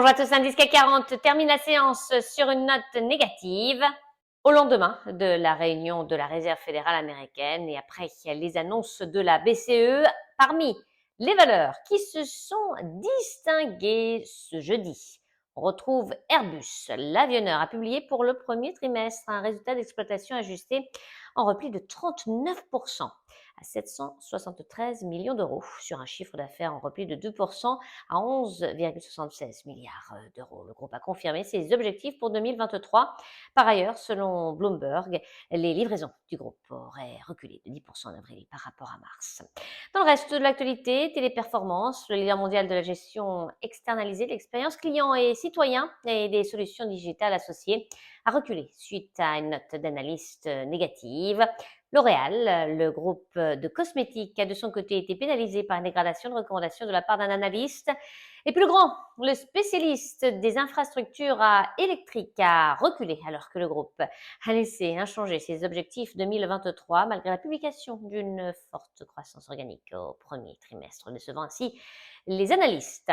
Bonjour à tous, indice CAC 40 termine la séance sur une note négative au lendemain de la réunion de la Réserve fédérale américaine et après les annonces de la BCE. Parmi les valeurs qui se sont distinguées ce jeudi, on retrouve Airbus. L'avionneur a publié pour le premier trimestre un résultat d'exploitation ajusté en repli de 39% à 773 millions d'euros sur un chiffre d'affaires en repli de 2% à 11,76 milliards d'euros. Le groupe a confirmé ses objectifs pour 2023. Par ailleurs, selon Bloomberg, les livraisons du groupe auraient reculé de 10% en avril par rapport à mars. Dans le reste de l'actualité, Téléperformance, le leader mondial de la gestion externalisée de l'expérience client et citoyen et des solutions digitales associées, a reculé suite à une note d'analyste négative. L'Oréal, le groupe de cosmétiques, a de son côté été pénalisé par une dégradation de recommandation de la part d'un analyste. Et plus grand, le spécialiste des infrastructures électriques a reculé alors que le groupe a laissé inchangés ses objectifs 2023 malgré la publication d'une forte croissance organique au premier trimestre, décevant ainsi les analystes.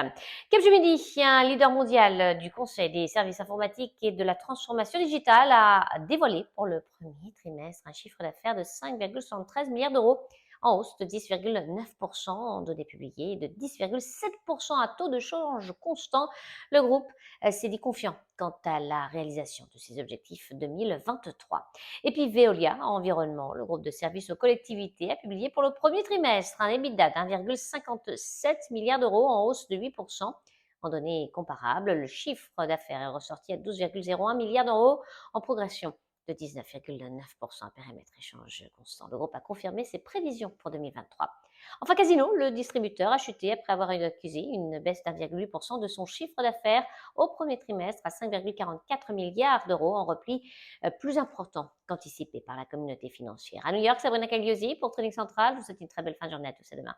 Capgemini, un leader mondial du conseil des services informatiques et de la transformation digitale, a dévoilé pour le premier trimestre un chiffre d'affaires de 5,73 milliards d'euros, en hausse de 10,9% en données publiées et de 10,7% à taux de change constant. Le groupe s'est dit confiant quant à la réalisation de ses objectifs 2023. Et puis Veolia Environnement, le groupe de services aux collectivités, a publié pour le premier trimestre un EBITDA d'1,57 milliard d'euros en hausse de 8%. En données comparables, le chiffre d'affaires est ressorti à 12,01 milliards d'euros en progression de 19,9% à périmètre échange constant. Le groupe a confirmé ses prévisions pour 2023. Enfin, Casino, le distributeur, a chuté après avoir accusé une baisse d'1,8% de son chiffre d'affaires au premier trimestre à 5,44 milliards d'euros en repli plus important qu'anticipé par la communauté financière. À New York, Sabrina Cagliosi pour Trading Central. Je vous souhaite une très belle fin de journée à tous et demain.